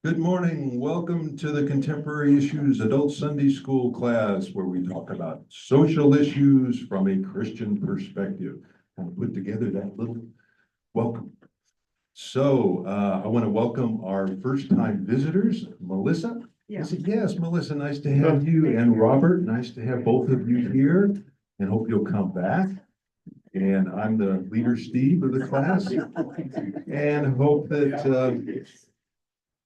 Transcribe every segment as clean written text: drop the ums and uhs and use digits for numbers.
Good morning. Welcome to the Contemporary Issues Adult Sunday School class, where we talk about social issues from a Christian perspective. And put together that little welcome. So I want to welcome our first-time visitors, Melissa. Yes. Yes, Melissa, nice to have you, and Robert, nice to have both of you here, and hope you'll come back. And I'm the leader, Steve, of the class, and hope that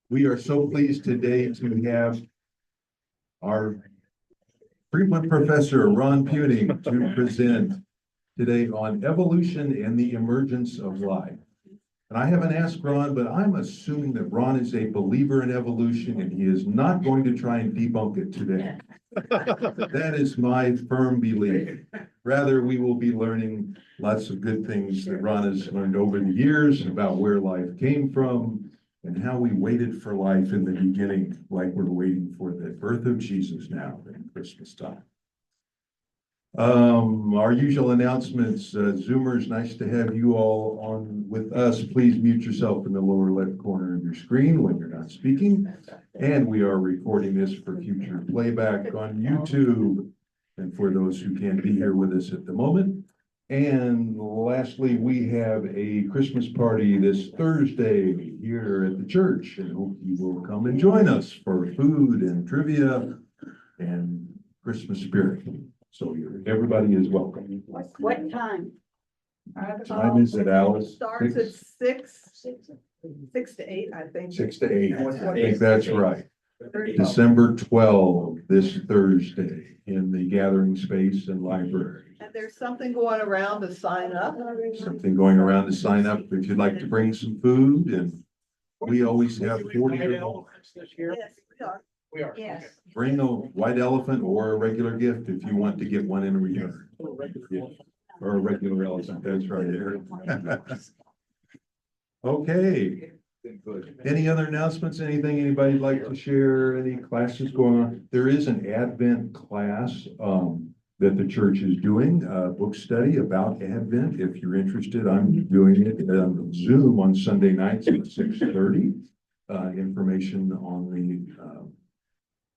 we are so pleased today to have our frequent professor, Ron Puning, to present today on evolution and the emergence of life. And I haven't asked Ron, but I'm assuming that Ron is a believer in evolution and he is not going to try and debunk it today. That is my firm belief. Rather, we will be learning lots of good things that Ron has learned over the years about where life came from and how we waited for life in the beginning, like we're waiting for the birth of Jesus now in Christmas time. Our usual announcements, Zoomers, nice to have you all on with us. Please mute yourself in the lower left corner of your screen when you're not speaking. And we are recording this for future playback on YouTube and for those who can't be here with us at the moment. And lastly, we have a Christmas party this Thursday here at the church, and hope you will come and join us for food and trivia and Christmas spirit. So everybody is welcome. What time? Time is it, Alice? Starts at 6 to 8, I think. 6 to 8. I think that's right. December 12, this Thursday, in the gathering space and library. And there's something going around to sign up. Something going around to sign up if you'd like to bring some food, and we always have 40. Yes, we are. We are. Yes. Bring a white elephant or a regular gift if you want to get one in return. Or a regular elephant, that's right, Eric. Okay. Any other announcements? Anything anybody'd like to share? Any classes going on? There is an Advent class that the church is doing, a book study about Advent. If you're interested, I'm doing it on Zoom on Sunday nights at 6:30. Information on the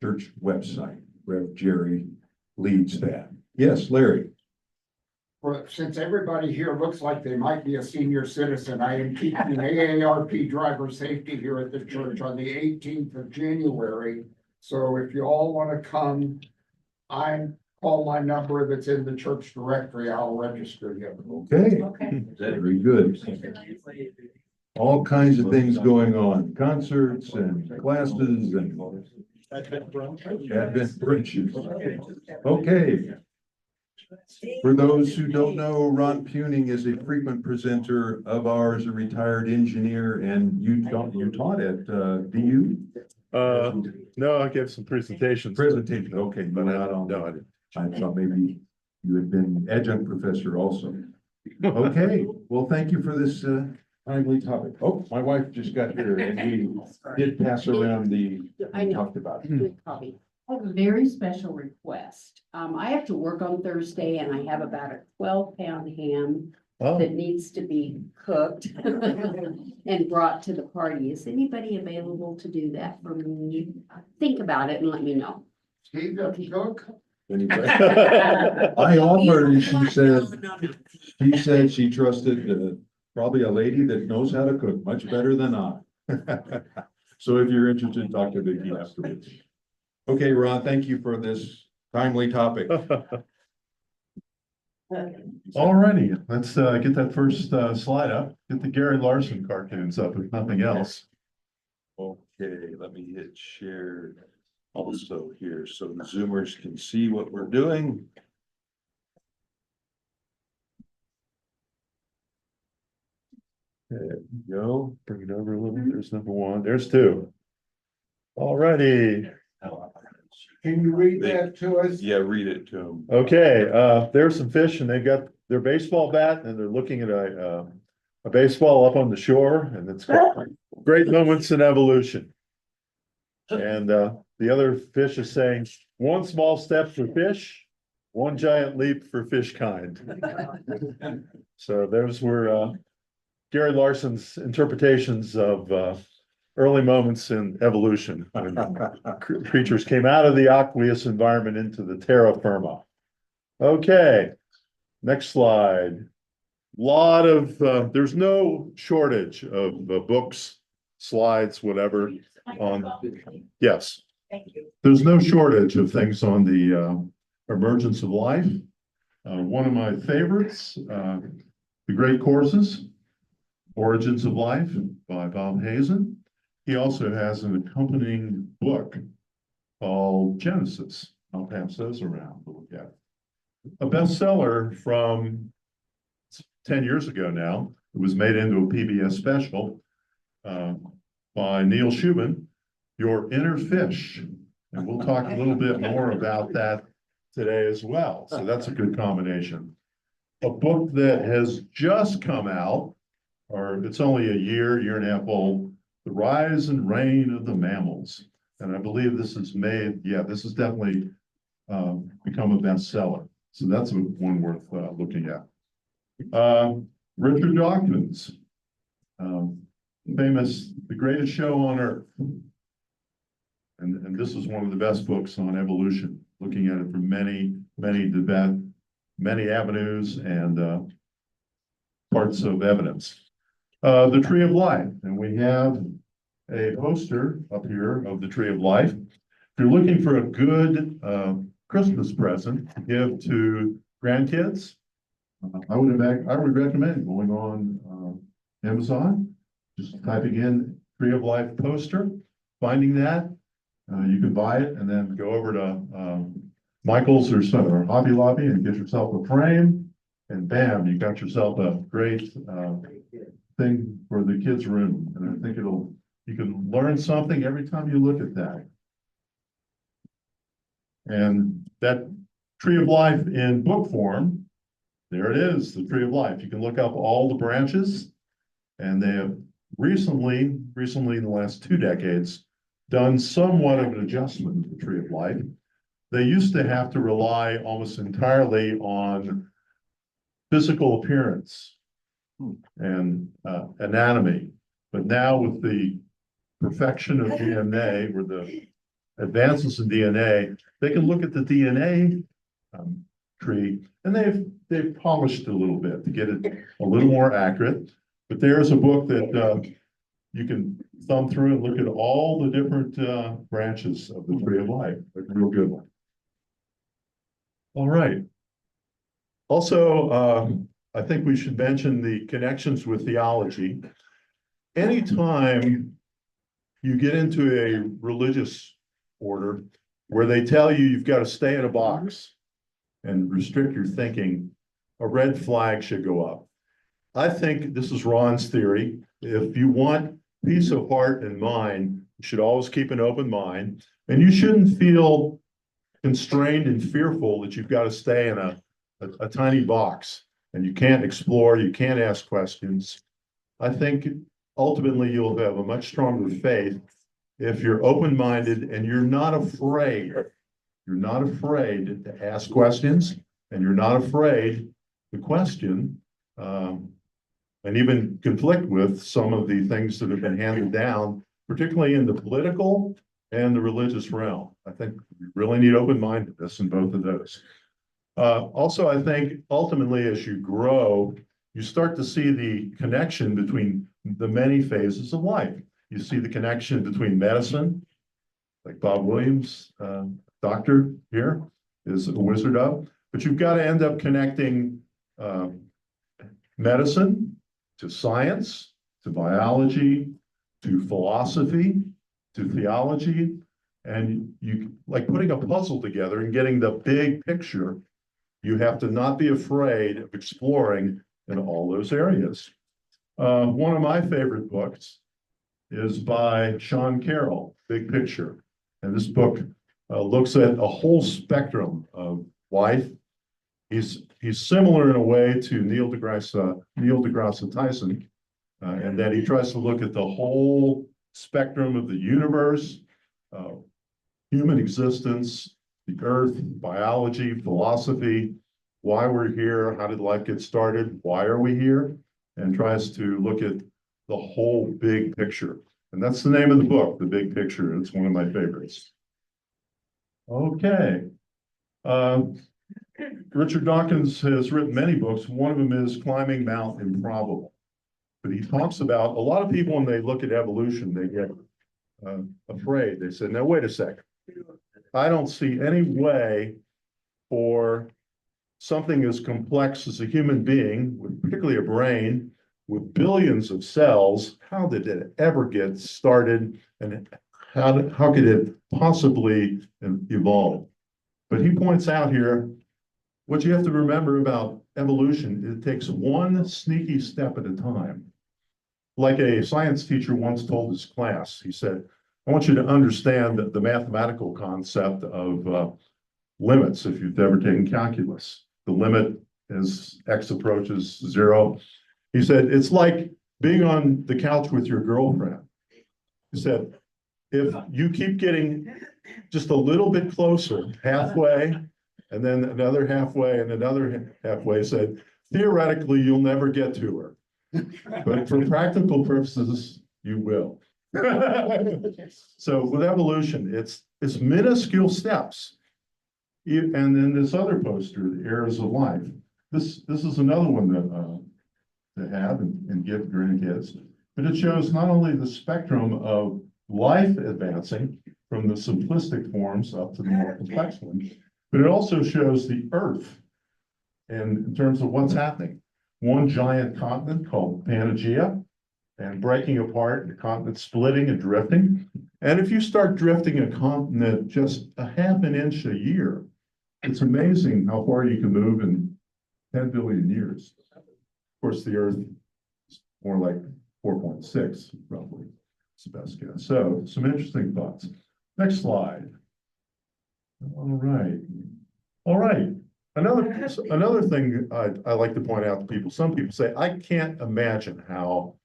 church website. Rev Jerry leads that. Yes, Larry. Well, since everybody here looks like they might be a senior citizen, I am teaching AARP driver safety here at the church on the 18th of January. So if you all want to come, call my number that's in the church directory. I'll register you. Okay. Very good. All kinds of things going on, concerts and classes and Advent brunches. Okay. For those who don't know, Ron Puning is a frequent presenter of ours, a retired engineer, and you taught at DU? No, I gave some presentations. Presentation, okay, but not on. No, I didn't. I thought maybe you had been adjunct professor also. Okay, well, thank you for this timely topic. Oh, my wife just got here and we did pass around the, I we know. talked about it. Good copy. I have a very special request. I have to work on Thursday and I have about a 12-pound ham Oh, that needs to be cooked and brought to the party. Is anybody available to do that for me? Think about it and let me know. Steve, doesn't cook? Anybody? I offered and she said, No. she said she trusted probably a lady that knows how to cook much better than I. So if you're interested, talk to Vicki afterwards. Okay, Ron, thank you for this timely topic. alrighty, let's get that first slide up. Get the Gary Larson cartoons up, if nothing else. Okay, let me hit share also here so the Zoomers can see what we're doing. There we go. Bring it over a little. There's number one. There's two. Alrighty. Can you read that to us? Yeah, read it to them. Okay, there's some fish and they've got their baseball bat and they're looking at a baseball up on the shore, and it's called Great Moments in Evolution. And the other fish is saying, one small step for fish, one giant leap for fish kind. So those were Gary Larson's interpretations of early moments in evolution. When creatures came out of the aqueous environment into the terra firma. Okay, next slide. Lot of, there's no shortage of books, slides, whatever on, yes. Thank you. There's no shortage of things on the emergence of life. One of my favorites, The Great Courses, Origins of Life by Bob Hazen. He also has an accompanying book called Genesis. I'll pass those around to look at. A bestseller from 10 years ago now. It was made into a PBS special by Neil Shubin, Your Inner Fish. And we'll talk a little bit more about that today as well. So that's a good combination. A book that has just come out, or it's only a year and a half old, The Rise and Reign of the Mammals. And I believe this is made, this has definitely become a bestseller. So that's one worth looking at. Richard Dawkins, famous, The Greatest Show on Earth. And this is one of the best books on evolution, looking at it from many avenues and parts of evidence. The Tree of Life, and we have a poster up here of the Tree of Life. If you're looking for a good Christmas present to give to grandkids, I would recommend going on Amazon, just typing in Tree of Life poster, finding that. You can buy it and then go over to Michael's or Hobby Lobby and get yourself a frame, and bam, you got yourself a great thing for the kids' room. And I think you can learn something every time you look at that. And that Tree of Life in book form, there it is, the Tree of Life. You can look up all the branches, and they have recently in the last 2 decades, done somewhat of an adjustment to the Tree of Life. They used to have to rely almost entirely on physical appearance and anatomy. But now with the perfection of DNA, or the advances in DNA, they can look at the DNA tree, and they've polished it a little bit to get it a little more accurate. But there's a book that you can thumb through and look at all the different branches of the Tree of Life. A real good one. All right. Also, I think we should mention the connections with theology. Anytime you get into a religious order where they tell you you've got to stay in a box and restrict your thinking, a red flag should go up. I think this is Ron's theory. If you want peace of heart and mind, you should always keep an open mind, and you shouldn't feel constrained and fearful that you've got to stay in a tiny box and you can't explore, you can't ask questions. I think ultimately you'll have a much stronger faith if you're open-minded and you're not afraid. You're not afraid to ask questions, and you're not afraid to question and even conflict with some of the things that have been handed down, particularly in the political and the religious realm. I think we really need open-mindedness in both of those. Also, I think ultimately as you grow, you start to see the connection between the many phases of life. You see the connection between medicine, like Bob Williams, doctor here, is a wizard of, but you've got to end up connecting medicine to science, to biology, to philosophy, to theology, and you like putting a puzzle together and getting the big picture. You have to not be afraid of exploring in all those areas. One of my favorite books is by Sean Carroll, Big Picture. And this book looks at a whole spectrum of life. He's similar in a way to Neil deGrasse Tyson, and that he tries to look at the whole spectrum of the universe, human existence, the earth, biology, philosophy, why we're here, how did life get started, why are we here, and tries to look at the whole big picture. And that's the name of the book, The Big Picture. It's one of my favorites. Okay. Richard Dawkins has written many books. One of them is Climbing Mount Improbable. But he talks about a lot of people, when they look at evolution, they get afraid. They say, now, wait a second. I don't see any way for something as complex as a human being, with particularly a brain, with billions of cells, how did it ever get started, and how could it possibly evolve? But he points out here, what you have to remember about evolution, it takes one sneaky step at a time. Like a science teacher once told his class, he said, I want you to understand the mathematical concept of limits if you've ever taken calculus. The limit as x approaches 0. He said, it's like being on the couch with your girlfriend. He said, if you keep getting just a little bit closer, halfway, and then another halfway and another halfway, said, theoretically, you'll never get to her. But for practical purposes, you will. So with evolution, it's minuscule steps. And then this other poster, The Errors of Life. This is another one that to have and give grandkids. But it shows not only the spectrum of life advancing from the simplistic forms up to the more complex ones, but it also shows the Earth in terms of what's happening. One giant continent called Pangaea, and breaking apart, the continent splitting and drifting. And if you start drifting a continent just a half an inch a year, it's amazing how far you can move in 10 billion years. Of course, the Earth is more like 4.6, roughly. It's the best guess. So, some interesting thoughts. Next slide. All right. All right. Another thing I like to point out to people, some people say, I can't imagine how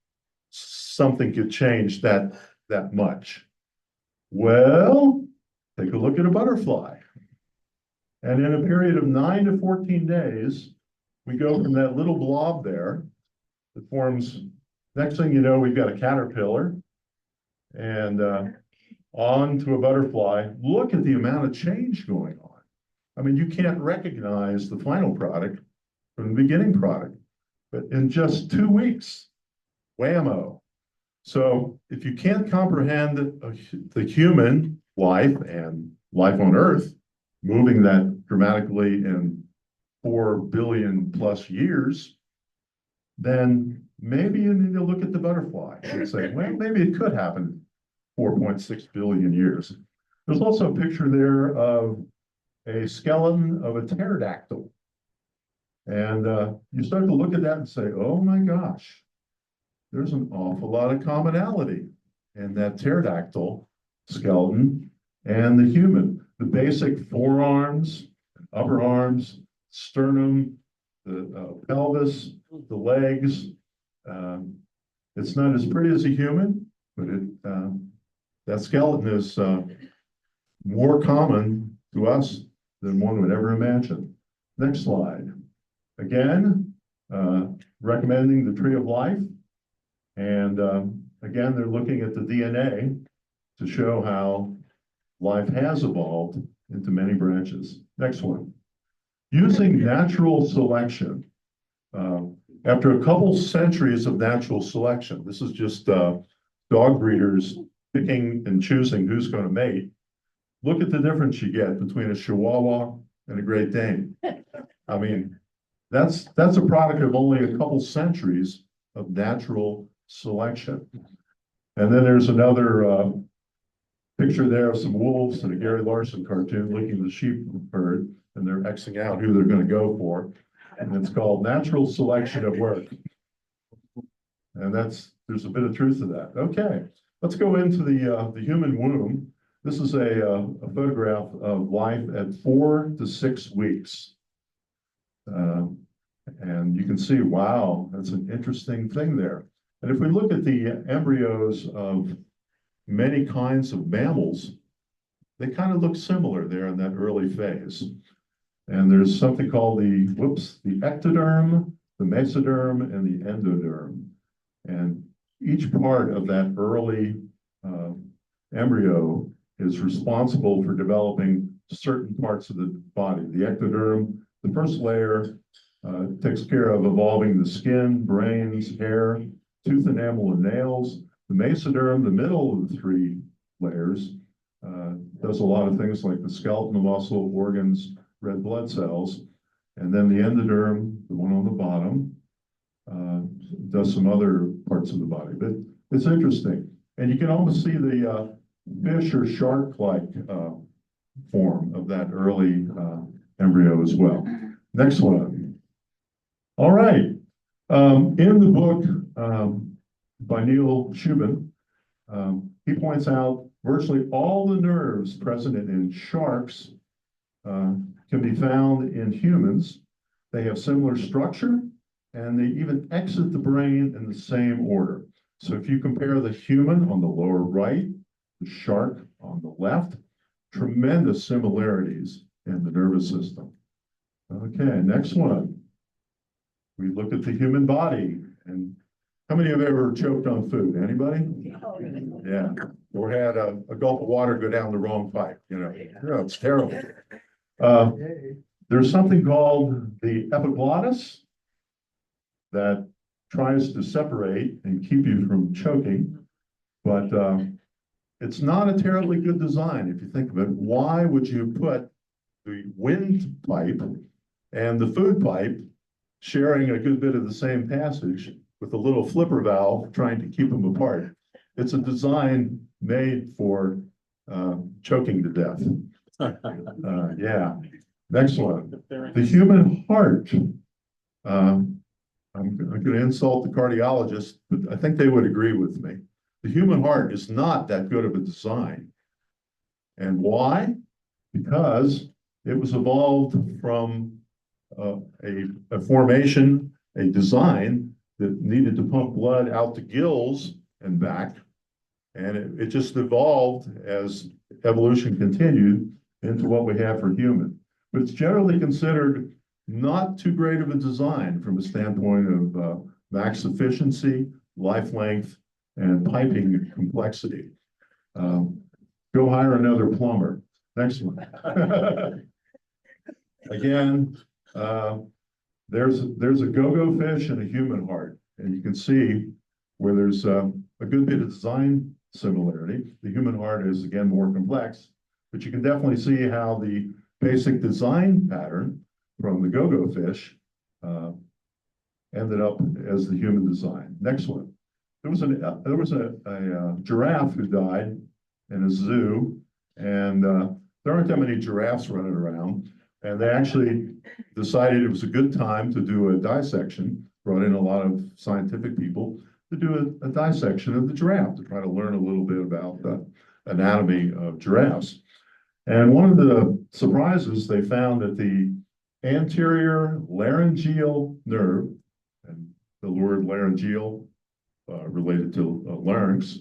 something could change that much. Well, take a look at a butterfly. And in a period of 9 to 14 days, we go from that little blob there that forms, next thing you know, we've got a caterpillar and on to a butterfly. Look at the amount of change going on. I mean, you can't recognize the final product from the beginning product, but in just 2 weeks, whammo. So if you can't comprehend the human life and life on Earth moving that dramatically in 4 billion plus years, then maybe you need to look at the butterfly and say, well, maybe it could happen 4.6 billion years. There's also a picture there of a skeleton of a pterodactyl. And you start to look at that and say, oh my gosh, there's an awful lot of commonality in that pterodactyl skeleton and the human. The basic forearms, upper arms, sternum, the pelvis, the legs. It's not as pretty as a human, but that skeleton is more common to us than one would ever imagine. Next slide. Again, recommending the tree of life. And again, they're looking at the DNA to show how life has evolved into many branches. Next one. Using natural selection. After a couple centuries of natural selection, this is just dog breeders picking and choosing who's going to mate. Look at the difference you get between a Chihuahua and a Great Dane. I mean, that's a product of only a couple centuries of natural selection. And then there's another picture there of some wolves and a Gary Larson cartoon looking at the sheep herd, and they're Xing out who they're going to go for. And it's called Natural Selection at Work. And there's a bit of truth to that. Okay, let's go into the human womb. This is a photograph of life at 4 to 6 weeks. And you can see, wow, that's an interesting thing there. And if we look at the embryos of many kinds of mammals, they kind of look similar there in that early phase. And there's something called the ectoderm, the mesoderm, and the endoderm. And each part of that early uh, embryo is responsible for developing certain parts of the body. The ectoderm, the first layer, takes care of evolving the skin, brains, hair, tooth enamel, and nails. The mesoderm, the middle of the three layers, does a lot of things like the skeletal muscle, organs, red blood cells. And then the endoderm, the one on the bottom, does some other parts of the body. But it's interesting. And you can almost see the fish or shark-like form of that early embryo as well. Next one. All right. In the book by Neil Shubin, he points out virtually all the nerves present in sharks can be found in humans. They have similar structure, and they even exit the brain in the same order. So if you compare the human on the lower right, the shark on the left, tremendous similarities in the nervous system. Okay, next one. We look at the human body, and how many have ever choked on food? Anybody? Yeah, or had a gulp of water go down the wrong pipe, you know. Yeah, it's terrible. There's something called the epiglottis that tries to separate and keep you from choking, but it's not a terribly good design if you think of it. Why would you put the windpipe and the food pipe sharing a good bit of the same passage with a little flipper valve trying to keep them apart? It's a design made for choking to death. Yeah. Next one. The human heart. I'm going to insult the cardiologist, but I think they would agree with me. The human heart is not that good of a design. And why? Because it was evolved from a formation, a design that needed to pump blood out the gills and back. And it just evolved as evolution continued into what we have for human. But it's generally considered not too great of a design from a standpoint of max efficiency, life length, and piping complexity. Go hire another plumber. Next one. Again, there's a go-go fish and a human heart, and you can see where there's a good bit of design similarity. The human heart is again more complex, but you can definitely see how the basic design pattern from the go-go fish ended up as the human design. Next one. There was a giraffe who died in a zoo, and there aren't that many giraffes running around, and they actually decided it was a good time to do a dissection, brought in a lot of scientific people to do a dissection of the giraffe to try to learn a little bit about the anatomy of giraffes. And one of the surprises, they found that the anterior laryngeal nerve, and the word laryngeal related to larynx,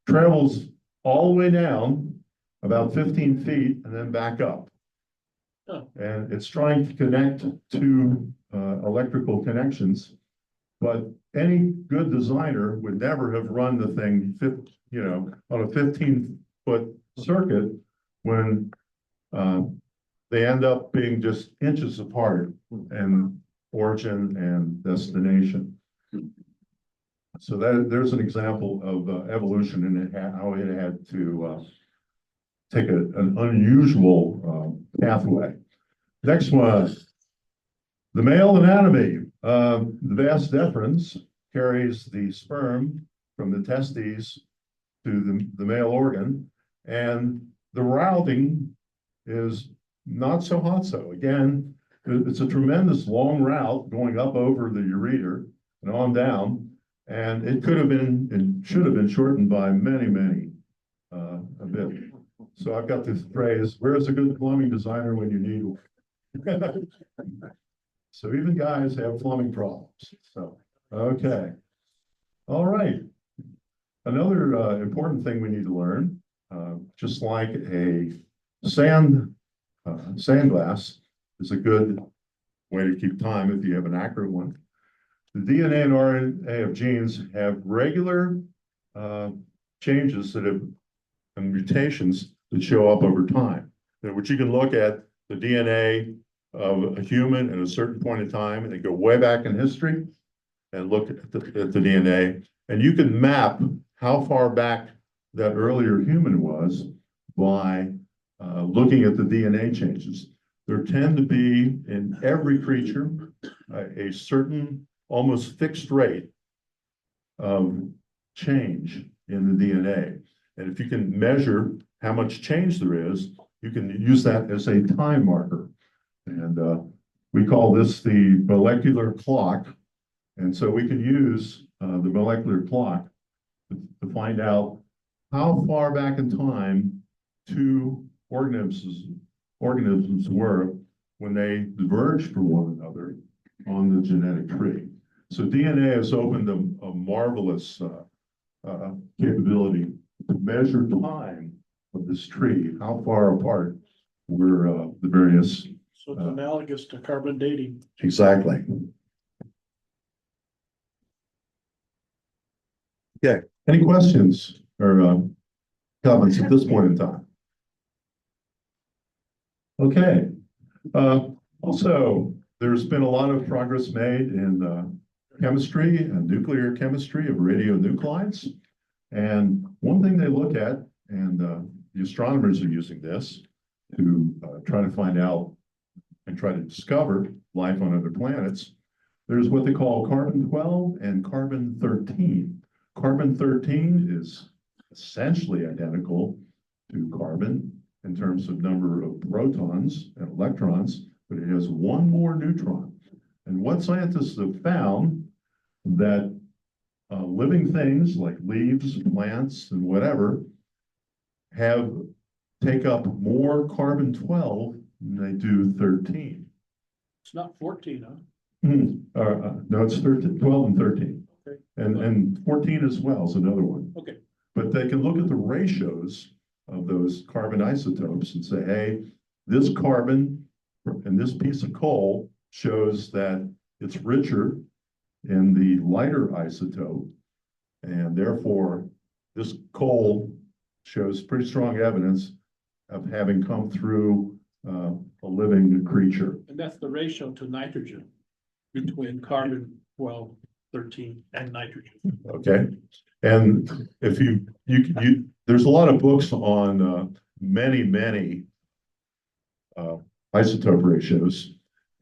travels all the way down about 15 feet and then back up. Oh. And it's trying to connect to electrical connections, but any good designer would never have run the thing, on a 15-foot circuit when they end up being just inches apart in origin and destination. So there's an example of evolution and how it had to take an unusual pathway. Next one, the male anatomy. The vas deferens carries the sperm from the testes to the male organ, and the routing is not so hot so. Again, it's a tremendous long route going up over the ureter and on down, and it could have been and should have been shortened by many a bit. So I've got this phrase, where's a good plumbing designer when you need one? So even guys have plumbing problems. So, okay. All right. Another important thing we need to learn, just like a sand glass is a good way to keep time if you have an accurate one. The DNA and RNA of genes have regular changes that have, and mutations that show up over time. Which you can look at the DNA of a human at a certain point in time, and they go way back in history and look at the DNA, and you can map how far back that earlier human was by looking at the DNA changes. There tend to be in every creature a certain almost fixed rate of change in the DNA. And if you can measure how much change there is, you can use that as a time marker. And we call this the molecular clock. And so we can use the molecular clock to find out how far back in time two organisms were when they diverged from one another on the genetic tree. So DNA has opened a marvelous capability to measure time of this tree, how far apart were the various. So it's analogous to carbon dating. Exactly. Okay, any questions or comments at this point in time? Okay, also, there's been a lot of progress made in chemistry and nuclear chemistry of radionuclides. And one thing they look at, and the astronomers are using this to try to find out and try to discover life on other planets. There's what they call carbon-12 and carbon-13. Carbon-13 is essentially identical to carbon in terms of number of protons and electrons, but it has one more neutron. And what scientists have found that living things like leaves, plants, and whatever take up more carbon-12 than they do 13. It's not 14, huh? No, it's 13, 12 and 13. Okay. And 14 as well is another one. Okay. But they can look at the ratios of those carbon isotopes and say, hey, this carbon and this piece of coal shows that it's richer in the lighter isotope. And therefore, this coal shows pretty strong evidence of having come through a living creature. And that's the ratio to nitrogen between carbon 12, 13 and nitrogen. Okay, and if there's a lot of books on many isotope ratios,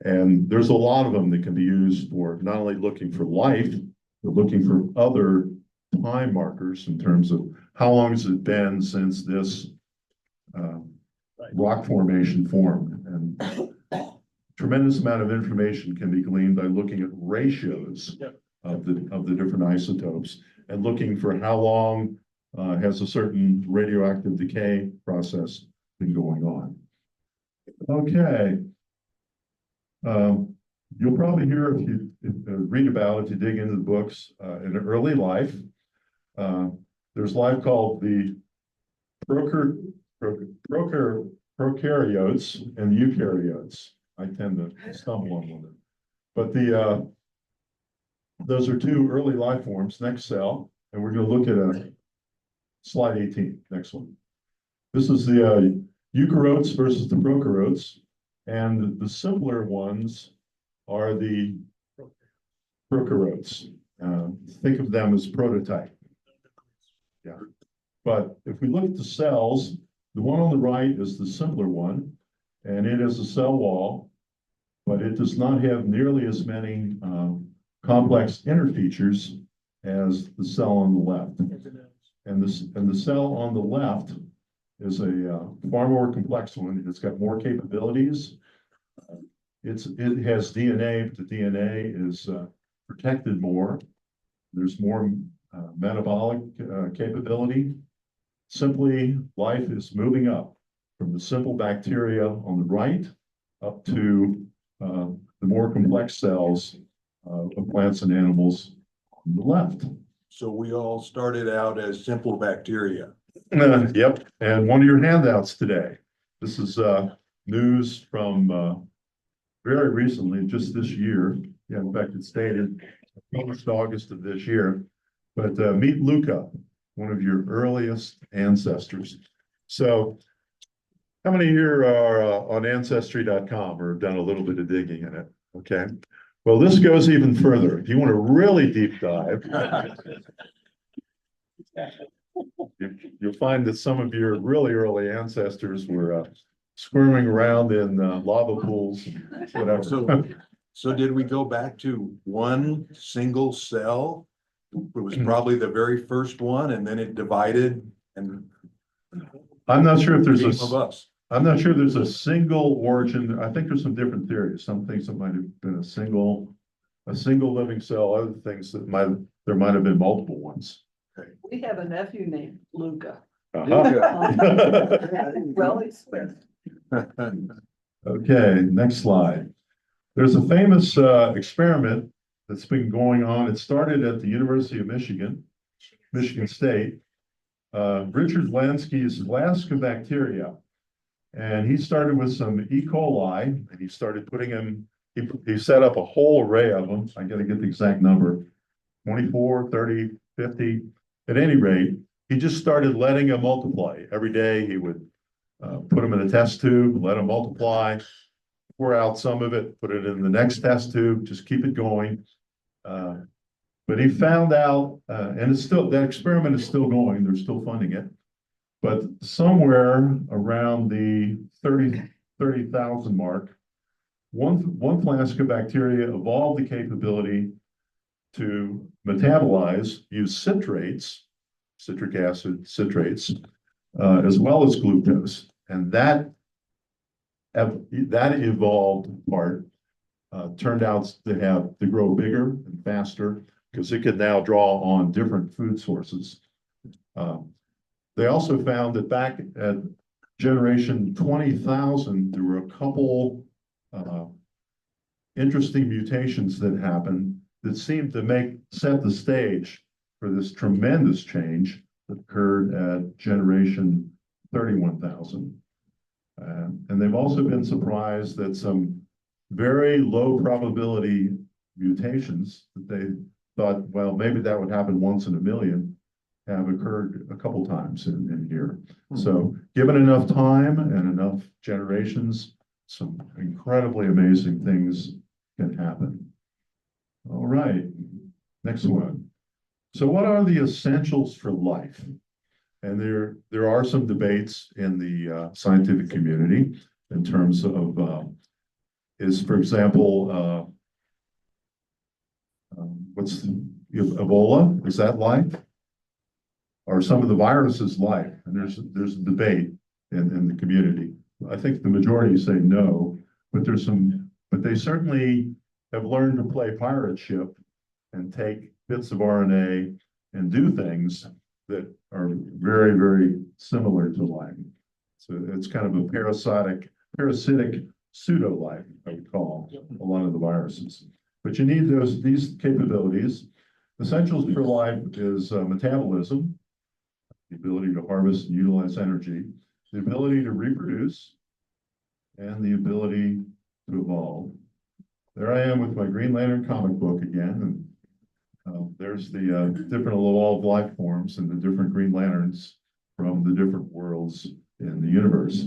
and there's a lot of them that can be used for not only looking for life, but looking for other time markers in terms of how long has it been since this rock formation formed. And tremendous amount of information can be gleaned by looking at ratios of the different isotopes and looking for how long has a certain radioactive decay process been going on. Okay. You'll probably hear if you read about, if you dig into the books, in early life, there's life called the prokaryotes and eukaryotes. I tend to stumble on them. But those are two early life forms. Next cell, and we're going to look at slide 18. Next one. This is the eukaryotes versus the prokaryotes, and the simpler ones are the prokaryotes. Think of them as prototype. Yeah. But if we look at the cells, the one on the right is the simpler one, and it is a cell wall, but it does not have nearly as many complex inner features as the cell on the left. And the cell on the left is a far more complex one. It's got more capabilities. It has DNA, but the DNA is protected more. There's more metabolic capability. Simply, life is moving up from the simple bacteria on the right up to the more complex cells of plants and animals on the left. So we all started out as simple bacteria. Yep, and one of your handouts today. This is news from very recently, just this year. Yeah, in fact, it's dated published August of this year. But meet Luca. one of your earliest ancestors. So how many here are on ancestry.com or have done a little bit of digging in it? Okay. Well, this goes even further. If you want to really deep dive, you'll find that some of your really early ancestors were squirming around in lava pools and whatever. So did we go back to one single cell? It was probably the very first one and then it divided and I'm not sure if there's became of a, us. I'm not sure there's a single origin. I think there's some different theories. Some things that might have been a single living cell, other things that there might have been multiple ones. We have a nephew named Luca. Uh-huh. Well, he's Swiss. Okay, next slide. There's a famous experiment that's been going on. It started at the University of Michigan State. Richard Lansky's Lactobacteria. And he started with some E. coli and he started putting them, he set up a whole array of them. I got to get the exact number, 24, 30, 50. At any rate, he just started letting them multiply. Every day he would put them in a test tube, let them multiply, pour out some of it, put it in the next test tube, just keep it going. But he found out, and it's still, that experiment is still going, they're still funding it. But somewhere around the 30,000 mark, one flask of bacteria evolved the capability to metabolize, use citrates, citric acid citrates, as well as glucose. And that evolved part turned out to grow bigger and faster because it could now draw on different food sources. They also found that back at generation 20,000, there were a couple interesting mutations that happened that seemed to set the stage for this tremendous change that occurred at generation 31,000. And they've also been surprised that some very low probability mutations that they thought, well, maybe that would happen once in a million, have occurred a couple times in here. So given enough time and enough generations, some incredibly amazing things can happen. All right, next one. So what are the essentials for life? And there are some debates in the scientific community in terms of, for example, Ebola, is that life? Or some of the viruses life? And there's a debate in the community. I think the majority say no, but they certainly have learned to play pirate ship and take bits of RNA and do things that are very, very similar to life. So it's kind of a parasitic pseudo-life, I would call a lot of the viruses. But you need these capabilities. Essentials for life is metabolism, the ability to harvest and utilize energy, the ability to reproduce, and the ability to evolve. There I am with my Green Lantern comic book again, and there's the different evolved life forms and the different Green Lanterns from the different worlds in the universe.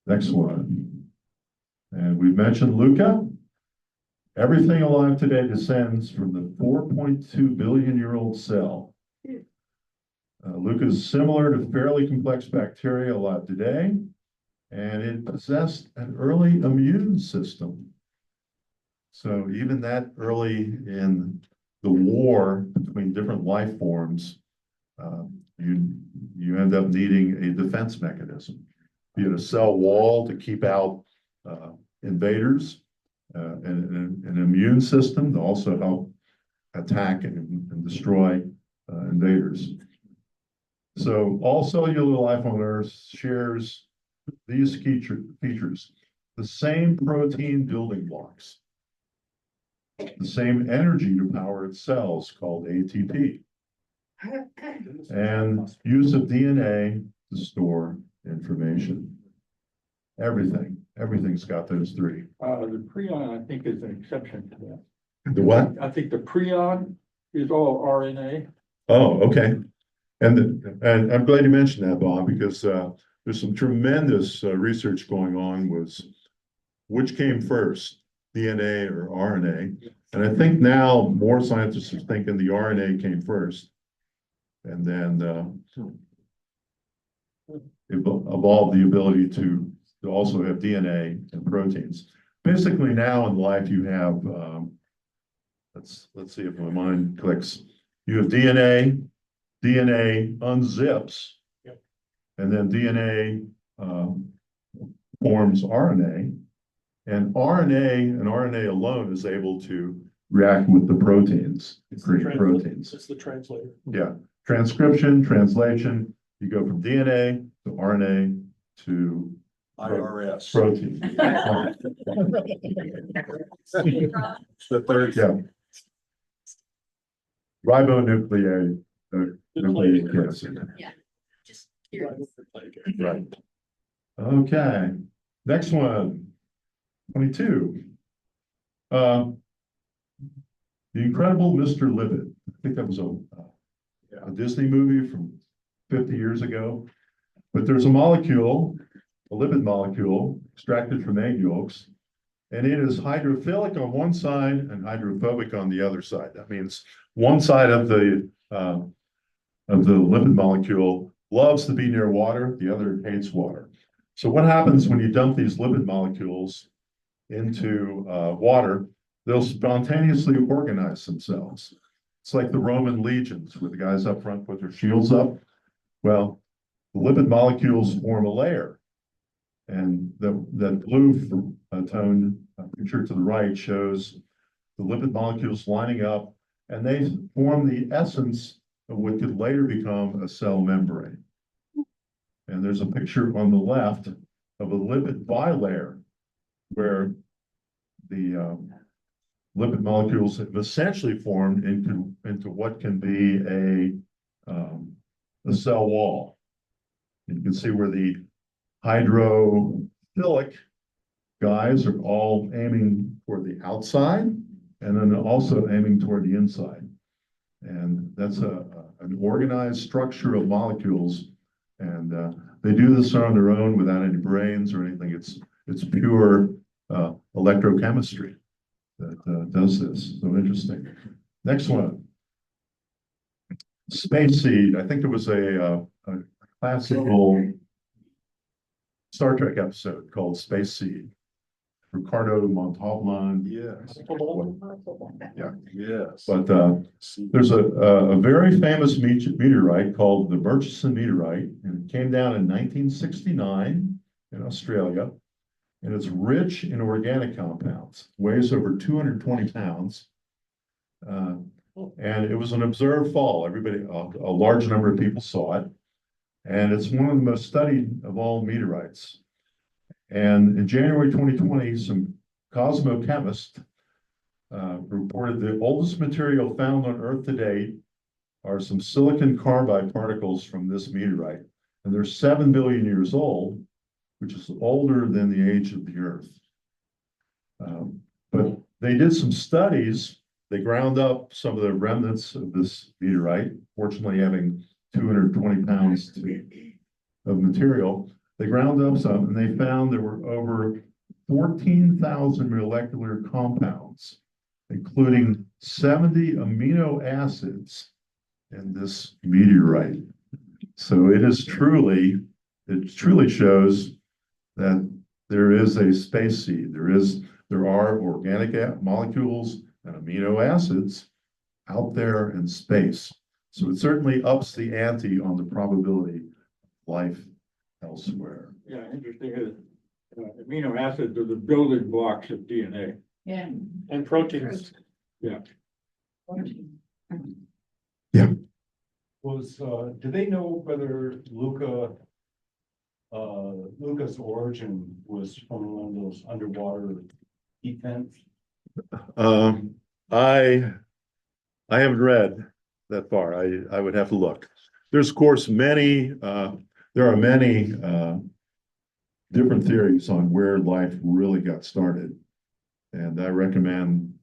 Next one. And we've mentioned Luca. Everything alive today descends from the 4.2 billion-year-old cell. Luca is similar to fairly complex bacteria alive today, and it possessed an early immune system. So even that early in the war between different life forms, you end up needing a defense mechanism, be it a cell wall to keep out invaders, an immune system to also help attack and destroy invaders. So all cellular life on Earth shares these features, the same protein building blocks, the same energy to power its cells called ATP, and use of DNA to store information. Everything's got those three. The prion, I think, is an exception to that. The what? I think the prion is all RNA. Oh, okay. And I'm glad you mentioned that, Bob, because there's some tremendous research going on was which came first, DNA or RNA? And I think now more scientists are thinking the RNA came first. And then evolved the ability to also have DNA and proteins. Basically now in life you have, let's see if my mind clicks. You have DNA unzips, Yep. and then DNA forms RNA, and RNA alone is able to react with the proteins to create proteins. It's the translator. Yeah, transcription, translation, you go from DNA to RNA to IRS. protein. The third. Yeah. Ribonucleic nucleic acid. Just curious. Right. Okay, next one. 22. The Incredible Mr. Libbit. I think that was a Disney movie from 50 years ago. But there's a molecule, a lipid molecule, extracted from egg yolks, and it is hydrophilic on one side and hydrophobic on the other side. That means one side of the lipid molecule loves to be near water, the other hates water. So what happens when you dump these lipid molecules into water? They'll spontaneously organize themselves. It's like the Roman legions where the guys up front put their shields up. Well, the lipid molecules form a layer. And that blue tone picture to the right shows the lipid molecules lining up, and they form the essence of what could later become a cell membrane. And there's a picture on the left of a lipid bilayer where the lipid molecules have essentially formed into what can be a cell wall. And you can see where the hydrophilic guys are all aiming toward the outside and then also aiming toward the inside. And that's an organized structure of molecules. And they do this on their own without any brains or anything. It's pure electrochemistry that does this. So interesting. Next one. Space Seed. I think it was a classical Star Trek episode called Space Seed. Ricardo Montalban. Yes. Yeah. Yes. But there's a very famous meteorite called the Murchison meteorite, and it came down in 1969 in Australia. And it's rich in organic compounds, weighs over 220 pounds. And it was an observed fall. A large number of people saw it. And it's one of the most studied of all meteorites. And in January 2020, some cosmochemists reported the oldest material found on Earth to date are some silicon carbide particles from this meteorite. And they're 7 billion years old, which is older than the age of the Earth. But they did some studies. They ground up some of the remnants of this meteorite, fortunately having 220 pounds of material. They ground up some and they found there were over 14,000 molecular compounds, including 70 amino acids in this meteorite. So it truly shows that there is a space seed. There are organic molecules and amino acids out there in space. So it certainly ups the ante on the probability of life elsewhere. Yeah, interesting is amino acids are the building blocks of DNA. Yeah. And proteins. Did they know whether Luca's origin was from one of those underwater heat vents? I haven't read that far. I would have to look. There's of course there are many different theories on where life really got started. And I recommend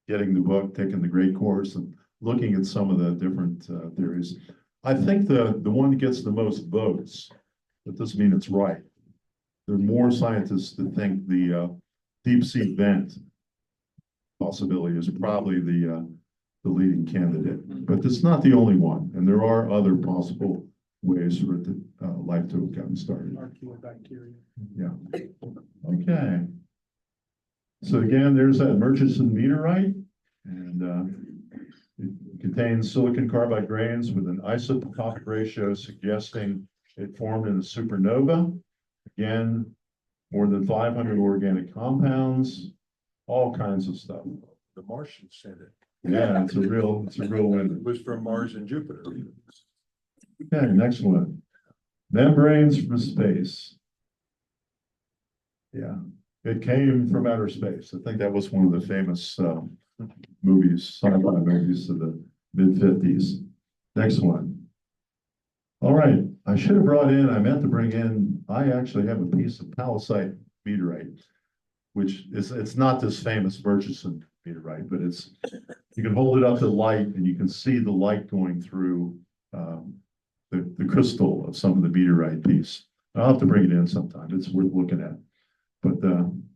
getting the book, taking the great course and looking at some of the different theories. I think the one that gets the most votes, that doesn't mean it's right. There are more scientists that think the deep sea vent possibility is probably the leading candidate, but it's not the only one, and there are other possible ways for the life to have gotten started. Archaeobacteria. Yeah. Okay. So again, there's that Murchison meteorite, and it contains silicon carbide grains with an isotopic ratio suggesting it formed in a supernova. Again, more than 500 organic compounds, all kinds of stuff. The Martians sent it. Yeah, it's a real winner. It was from Mars and Jupiter. Okay, next one. Membranes from space. Yeah, it came from outer space. I think that was one of the famous movies, sci-fi movies of the mid-50s. Next one. All right, I should have brought in, I meant to bring in, I actually have a piece of palisite meteorite, which is, it's not this famous Murchison meteorite, but it's, you can hold it up to the light and you can see the light going through the crystal of some of the meteorite piece. I'll have to bring it in sometime. It's worth looking at. But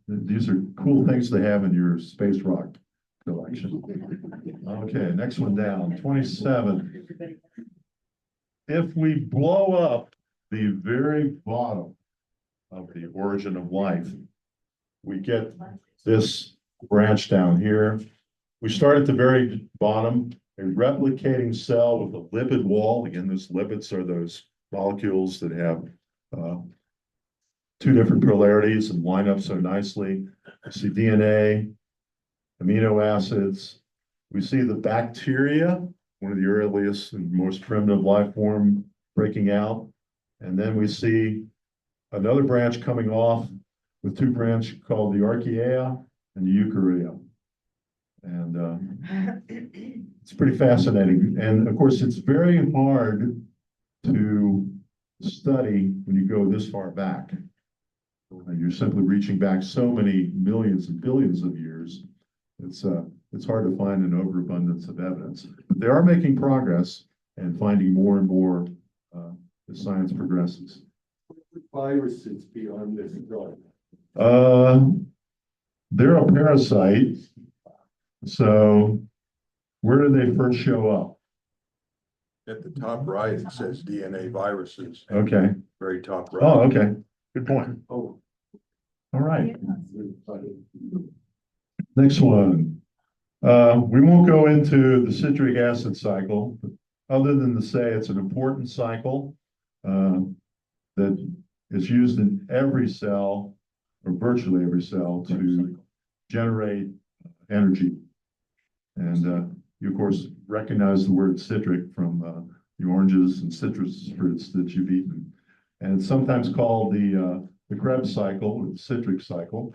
these are cool things to have in your space rock collection. Okay, next one down, 27. If we blow up the very bottom of the origin of life, we get this branch down here. We start at the very bottom, a replicating cell with a lipid wall. Again, those lipids are those molecules that have two different polarities and line up so nicely. We see DNA, amino acids. We see the bacteria, one of the earliest and most primitive life form breaking out. And then we see another branch coming off with two branches called the archaea and the eukarya. And it's pretty fascinating. And of course, it's very hard to study when you go this far back. And you're simply reaching back so many millions and billions of years. It's hard to find an overabundance of evidence. But they are making progress and finding more and more as science progresses. Viruses beyond this drug. They're a parasite. So where do they first show up? At the top right, it says DNA viruses. Okay. Very top right. Oh, okay. Good point. Oh. All right. Next one. We won't go into the citric acid cycle, other than to say it's an important cycle that is used in every cell, or virtually every cell, to generate energy. And you, of course, recognize the word citric from the oranges and citrus fruits that you've eaten. And it's sometimes called the Krebs cycle, or the citric cycle.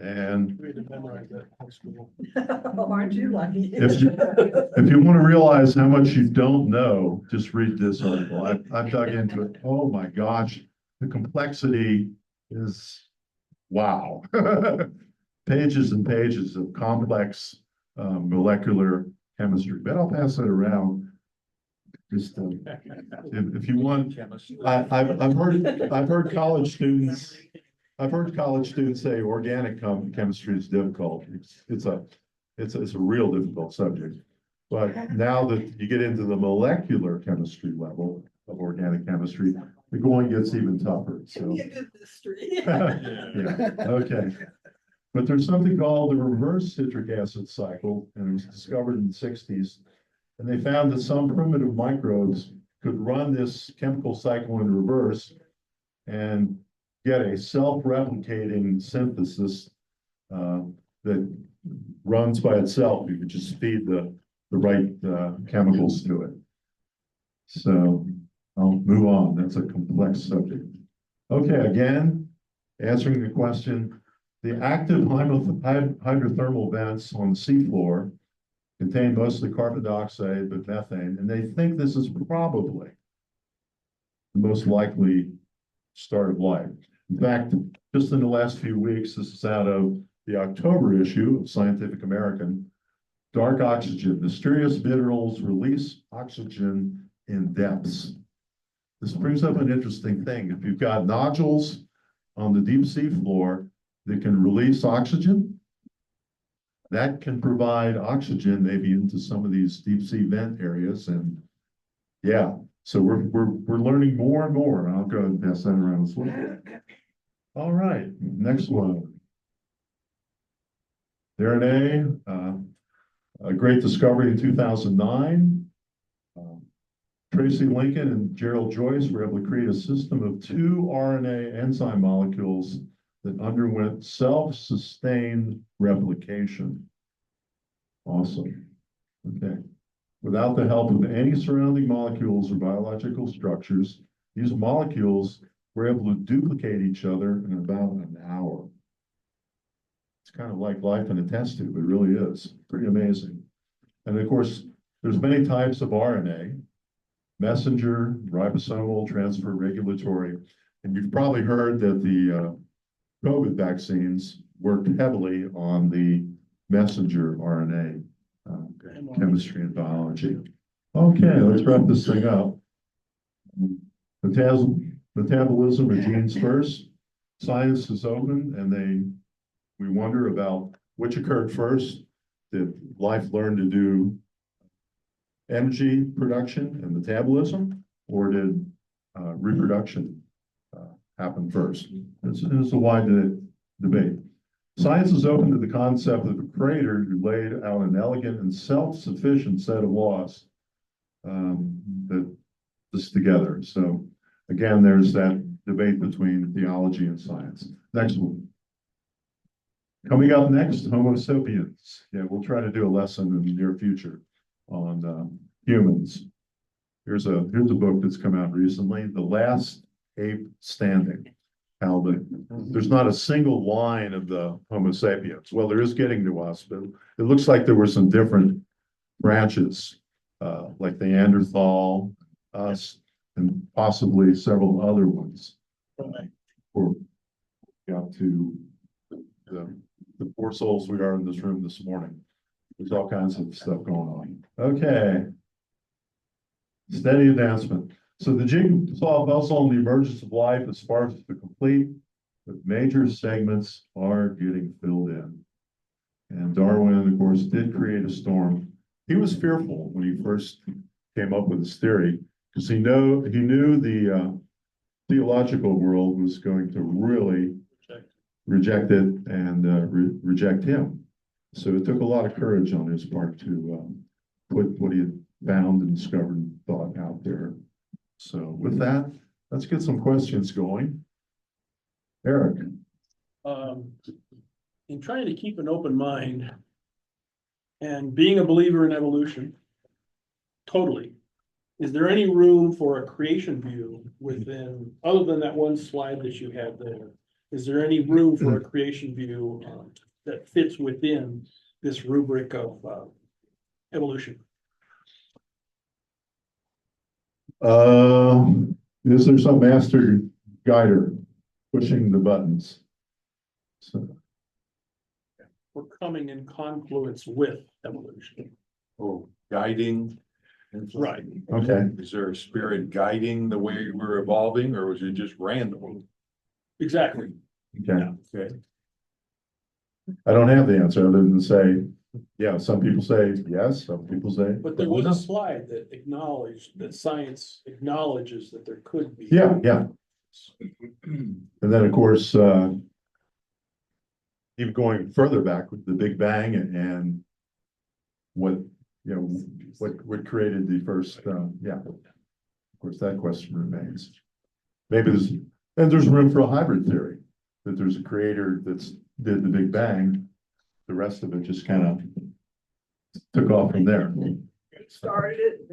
And We had to memorize that in high school. Aren't you lucky? if you want to realize how much you don't know, just read this article. I've dug into it. Oh my gosh, the complexity is wow. Pages and pages of complex molecular chemistry. But I'll pass it around. Just if you want, I've heard college students. I've heard college students say organic chemistry is difficult. It's a real difficult subject. But now that you get into the molecular chemistry level of organic chemistry, the going gets even tougher. So Be a good mystery. yeah, okay. But there's something called the reverse citric acid cycle, and it was discovered in the 60s. And they found that some primitive microbes could run this chemical cycle in reverse and get a self-replicating synthesis that runs by itself. You could just feed the right chemicals to it. So I'll move on. That's a complex subject. Okay, again, answering the question, the active hydrothermal vents on the seafloor contain mostly carbon dioxide, but methane, and they think this is probably the most likely start of life. In fact, just in the last few weeks, this is out of the October issue of Scientific American, dark oxygen, mysterious minerals release oxygen in depths. This brings up an interesting thing. If you've got nodules on the deep sea floor that can release oxygen, that can provide oxygen maybe into some of these deep sea vent areas. And yeah, so we're learning more and more. And I'll go and pass that around as well. All right, next one. RNA, a great discovery in 2009. Tracy Lincoln and Gerald Joyce were able to create a system of 2 RNA enzyme molecules that underwent self-sustained replication. Awesome. Okay. Without the help of any surrounding molecules or biological structures, these molecules were able to duplicate each other in about an hour. It's kind of like life in a test tube. It really is pretty amazing. And of course, there's many types of RNA: messenger, ribosomal, transfer regulatory. And you've probably heard that the COVID vaccines worked heavily on the messenger RNA chemistry and biology. Okay, let's wrap this thing up. Metabolism of genes first. Science is open, and we wonder about which occurred first. Did life learn to do energy production and metabolism, or did reproduction happen first? It's a wide debate. Science is open to the concept of a creator who laid out an elegant and self-sufficient set of laws that this together. So again, there's that debate between theology and science. Next one. Coming up next, Homo sapiens. Yeah, we'll try to do a lesson in the near future on humans. Here's a book that's come out recently, The Last Ape Standing. How there's not a single line of the Homo sapiens. Well, there is getting to us, but it looks like there were some different branches, like Neanderthal, us, and possibly several other ones. Or got to the poor souls we are in this room this morning. There's all kinds of stuff going on. Okay. Steady advancement. So the jigsaw puzzle on the emergence of life is far from complete, but major segments are getting filled in. And Darwin, of course, did create a storm. He was fearful when he first came up with his theory, because he knew the theological world was going to really reject it and reject him. So it took a lot of courage on his part to put what he had found and discovered and thought out there. So with that, let's get some questions going. Eric. In trying to keep an open mind and being a believer in evolution, totally, is there any room for a creation view within, other than that one slide that you had there? Is there any room for a creation view that fits within this rubric of evolution? Is there some master guider pushing the buttons? So, We're coming in confluence with evolution. Oh, guiding. Right. okay. Is there a spirit guiding the way we're evolving, or was it just random? Exactly. Okay. Okay. I don't have the answer other than say, yeah, some people say yes, some people say. But there was a slide that acknowledged that science acknowledges that there could be. Yeah. And then, of course, even going further back with the Big Bang and what created the first, of course, that question remains. Maybe there's room for a hybrid theory, that there's a creator that's did the Big Bang, the rest of it just kind of took off from there. Started it.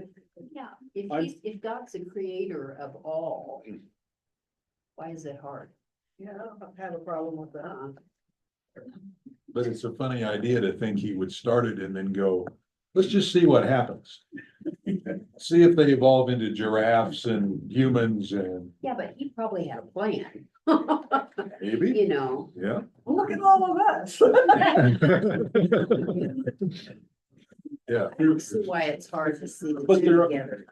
Yeah, if God's the creator of all, why is it hard? Yeah, I don't have a problem with that. But it's a funny idea to think he would start it and then go, let's just see what happens. See if they evolve into giraffes and humans and Yeah, but he probably had a plan. maybe, You know, yeah. Look at all of us. Yeah. I don't see why it's hard to see the But two there are- together.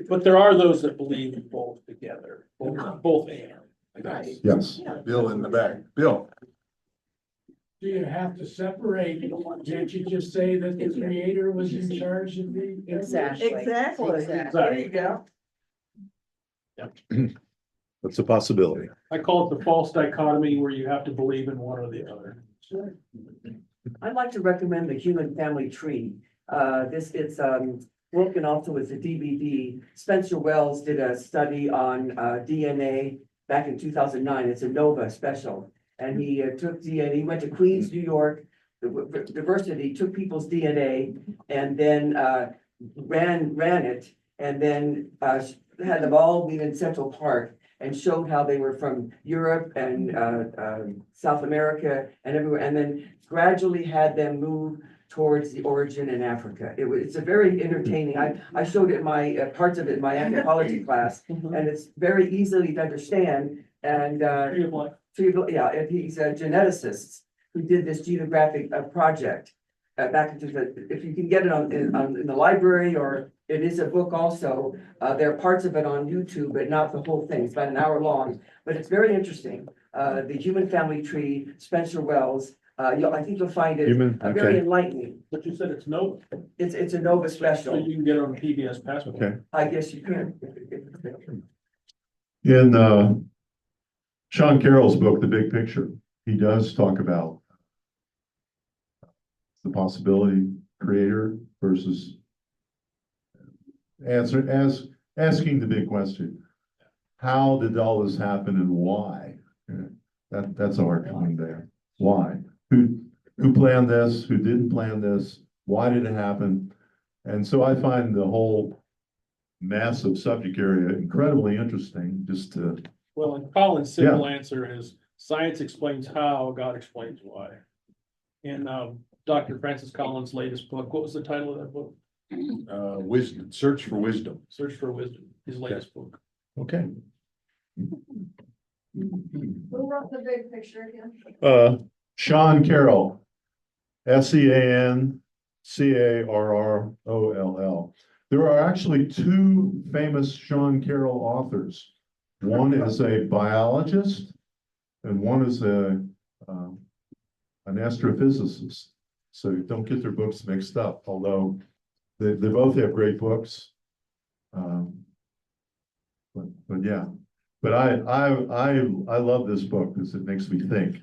But there are those that believe in both together, both and. Right. Yes, Bill in the back. Bill. Do you have to separate? Can't you just say that the creator was in charge of the? Exactly. Exactly. Exactly. There you go. That's a possibility. I call it the false dichotomy where you have to believe in one or the other. I'd like to recommend the Human Family Tree. It's broken also with a DVD. Spencer Wells did a study on DNA back in 2009. It's a NOVA special. And he took DNA, he went to Queens, New York, the diversity, took people's DNA and then ran it and then had them all meet in Central Park and showed how they were from Europe and South America and everywhere, and then gradually had them move towards the origin in Africa. It's a very entertaining, I showed it in my, parts of it in my anthropology class, and it's very easily to understand, and yeah, and he's a geneticist who did this genographic project back into if you can get it in the library, or it is a book also. There are parts of it on YouTube, but not the whole thing. It's about an hour long, but it's very interesting. The Human Family Tree, Spencer Wells. I think you'll find it very enlightening. But you said it's no, It's a Nova so special. you can get it on PBS Passport. Okay. I guess you can. In Sean Carroll's book, The Big Picture, he does talk about the possibility creator versus asking the big question. How did all this happen and why? That's a hard one there. Why? Who planned this? Who didn't plan this? Why did it happen? And so I find the whole massive subject area incredibly interesting, just to, Well, and Colin's simple answer is science explains how, God explains why. And Dr. Francis Collins' latest book, what was the title of that book? Wisdom, Search for Wisdom. Search for Wisdom, his latest book. okay. Who wrote the big picture again? Sean Carroll, Seancarroll. There are actually two famous Sean Carroll authors. One is a biologist and one is an astrophysicist. So don't get their books mixed up, although they both have great books. But yeah, but I love this book because it makes me think.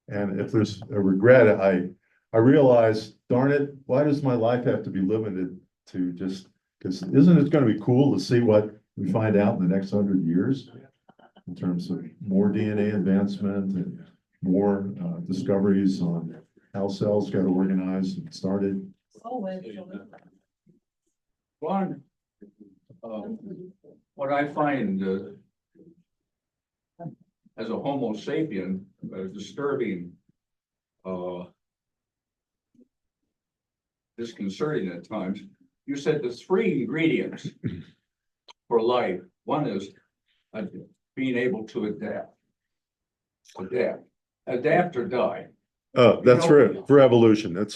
And if there's a regret, I realize, darn it, why does my life have to be limited to just, because isn't it going to be cool to see what we find out in the next 100 years in terms of more DNA advancement and more discoveries on how cells got organized and started. One, what I find as a Homo sapien disturbing, disconcerting at times. You said the three ingredients for life. One is being able to adapt or die. That's for evolution.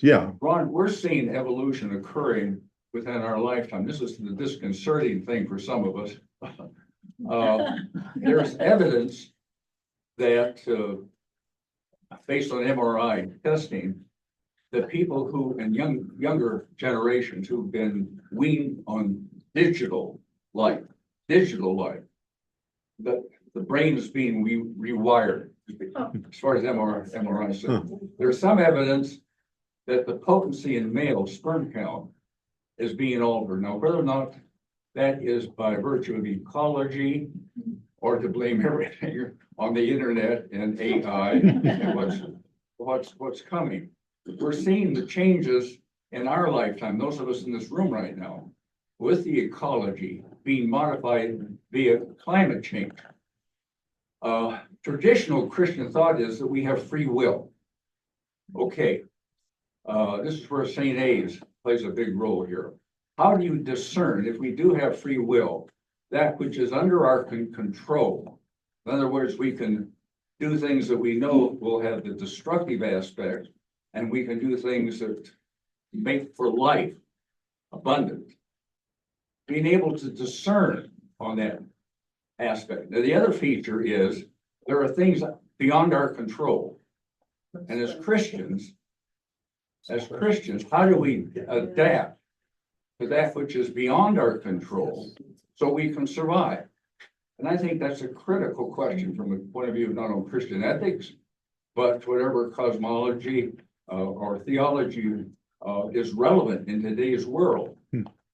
Yeah. Ron, we're seeing evolution occurring within our lifetime. This is the disconcerting thing for some of us. There's evidence that based on MRI testing, that people who in younger generations who've been weaned on digital life, that the brain is being rewired as far as MRI says. There's some evidence that the potency in male sperm count is being altered. Now, whether or not that is by virtue of ecology or to blame everything on the internet and AI and what's coming. We're seeing the changes in our lifetime, those of us in this room right now, with the ecology being modified via climate change. Traditional Christian thought is that we have free will. Okay, this is where St. A's plays a big role here. How do you discern, if we do have free will, that which is under our control? In other words, we can do things that we know will have the destructive aspect, and we can do things that make for life abundant. Being able to discern on that aspect. Now, the other feature is there are things beyond our control. And as Christians, how do we adapt to that which is beyond our control so we can survive? And I think that's a critical question from the point of view of not only Christian ethics, but whatever cosmology or theology is relevant in today's world.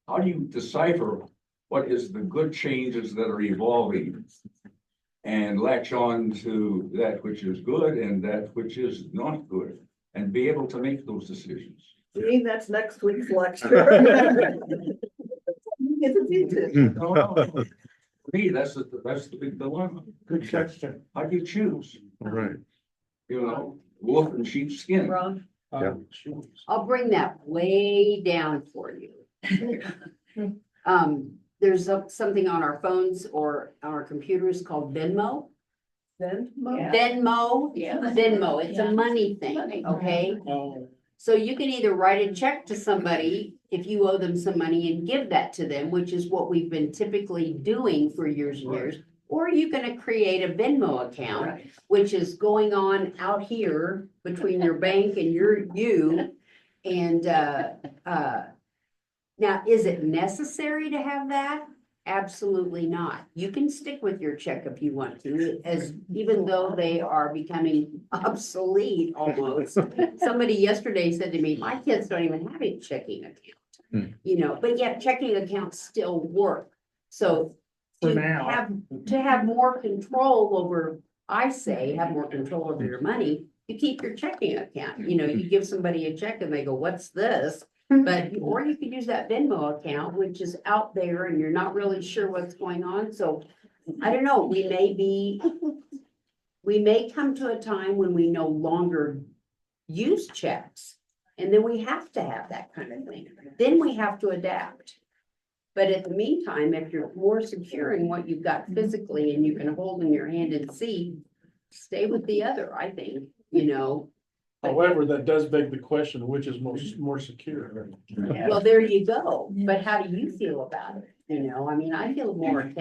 How do you decipher what is the good changes that are evolving and latch on to that which is good and that which is not good and be able to make those decisions? You mean that's next week's lecture? Get to teach it. No, no. For me, that's the big dilemma. Good question. How do you choose? All right. You know, wolf in sheep's skin. Ron, Yeah. I'll bring that way down for you. There's something on our phones or on our computers called Venmo. then, Venmo, Venmo, it's a money thing, okay? So you can either write a check to somebody if you owe them some money and give that to them, which is what we've been typically doing for years and years. Or you're gonna create a Venmo account, which is going on out here between your bank and you. And, now, is it necessary to have that? Absolutely not. You can stick with your check if you want to, as even though they are becoming obsolete almost. Somebody yesterday said to me, my kids don't even have a checking account. You know, but yet checking accounts still work. So to have more control over, I say, have more control over your money, you keep your checking account. You know, you give somebody a check and they go, what's this? But, or you could use that Venmo account, which is out there and you're not really sure what's going on. So I don't know, we may come to a time when we no longer use checks. And then we have to have that kind of thing. Then we have to adapt. But in the meantime, if you're more secure in what you've got physically and you can hold in your hand and see, stay with the other, I think, you know. However, that does beg the question, which is more secure? Well, there you go. But how do you feel about it? You know, I mean, I feel more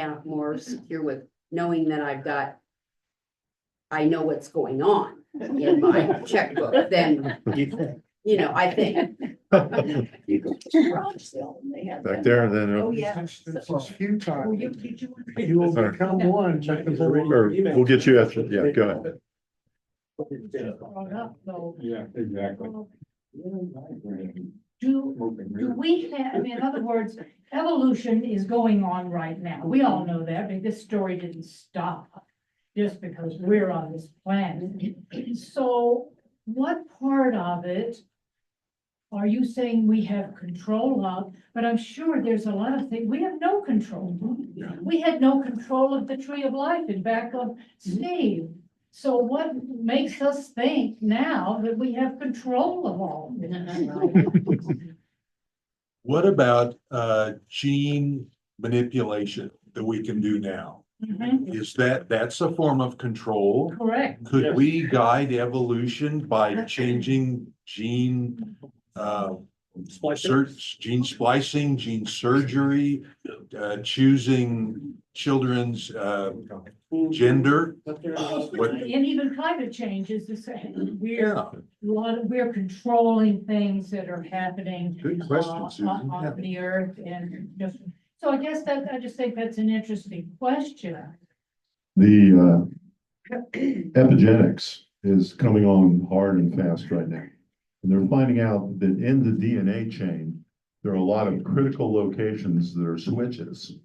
secure with knowing that I know what's going on in my checkbook than, you know, I think. Back there, and then. oh, yeah. This is few times. You will become one. Or we'll get you after, yeah, go ahead. Yeah, exactly. Do we have, I mean, in other words, evolution is going on right now. We all know that. I mean, this story didn't stop just because we're on this planet. So what part of it are you saying we have control of? But I'm sure there's a lot of things we have no control. We had no control of the tree of life in back of Steve. So what makes us think now that we have control of all of this? What about gene manipulation that we can do now? Is that's a form of control? Correct. Could we guide evolution by changing gene gene splicing, gene surgery, choosing children's gender? And even climate change is the same. We're controlling things that are happening Good question, Susan. on the earth and just, so I guess that, I just think that's an interesting question. The epigenetics is coming on hard and fast right now. And they're finding out that in the DNA chain, there are a lot of critical locations that are switches.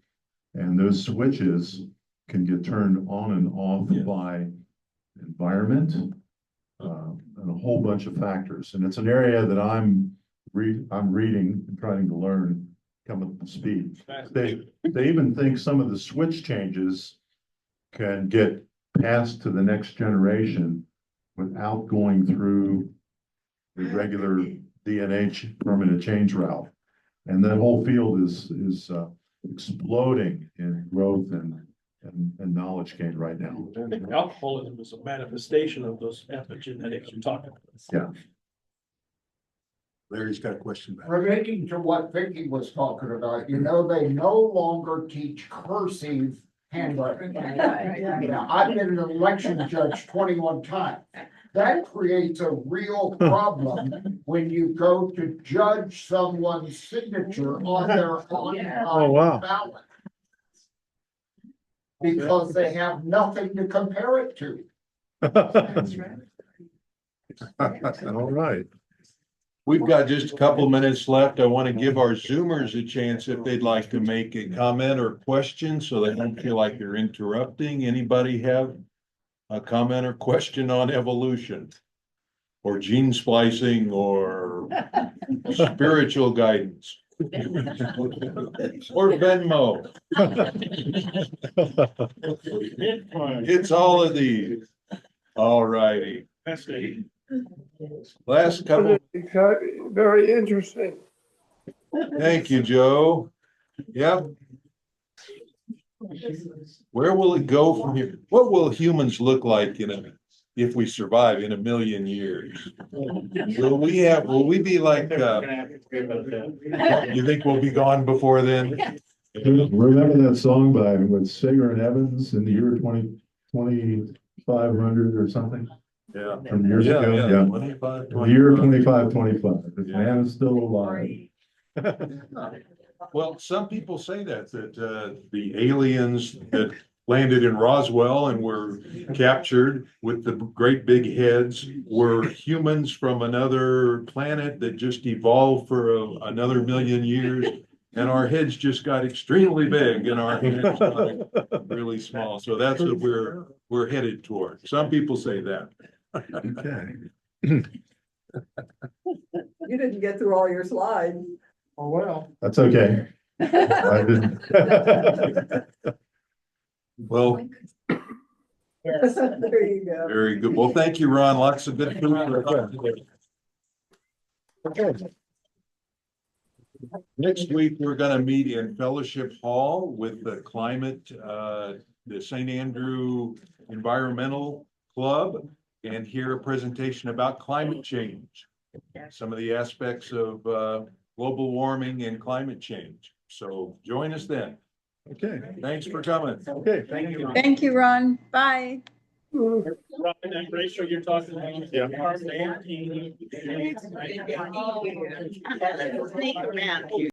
And those switches can get turned on and off by environment, and a whole bunch of factors. And it's an area that I'm reading and trying to learn, come up to speed. They even think some of the switch changes can get passed to the next generation without going through the regular DNA permanent change route. And that whole field is exploding in growth and knowledge gain right now. I think alcoholism is a manifestation of those epigenetics you're talking about. Yeah. Larry's got a question back. Relating to what Vicky was talking about, you know, they no longer teach cursive handwriting. Yeah, I've been an election judge 21 times. That creates a real problem when you go to judge someone's signature on their Oh, online wow. ballot. Because they have nothing to compare it to. All right. We've got just a couple minutes left. I want to give our Zoomers a chance if they'd like to make a comment or question, so they don't feel like they're interrupting. Anybody have a comment or question on evolution? Or gene splicing or spiritual guidance? Or Venmo? It's all of these. All righty. Last couple. Very interesting. Thank you, Joe. Yep. Where will it go from here? What will humans look like if we survive in 1,000,000 years? Will we be like, you think we'll be gone before then? Remember that song with Singer and Evans in the year 2500 or something? Yeah. From years ago, yeah. 25, The year 2525, the man is still alive. Well, some people say that the aliens that landed in Roswell and were captured with the great big heads were humans from another planet that just evolved for another 1,000,000 years. And our heads just got extremely big and our hands got really small. So that's what we're headed toward. Some people say that. Okay. You didn't get through all your slides. Oh, well. That's okay. I didn't. Well, There you go. very good. Well, thank you, Ron. Lots of good food. Next week, we're gonna meet in Fellowship Hall with the the St. Andrew Environmental Club, and hear a presentation about climate change. Some of the aspects of global warming and climate change. So join us then. Okay. Thanks for coming. Okay, thank you. Thank you, Ron. Bye. Robin, I'm pretty sure you're talking about. Yeah. Sneak around.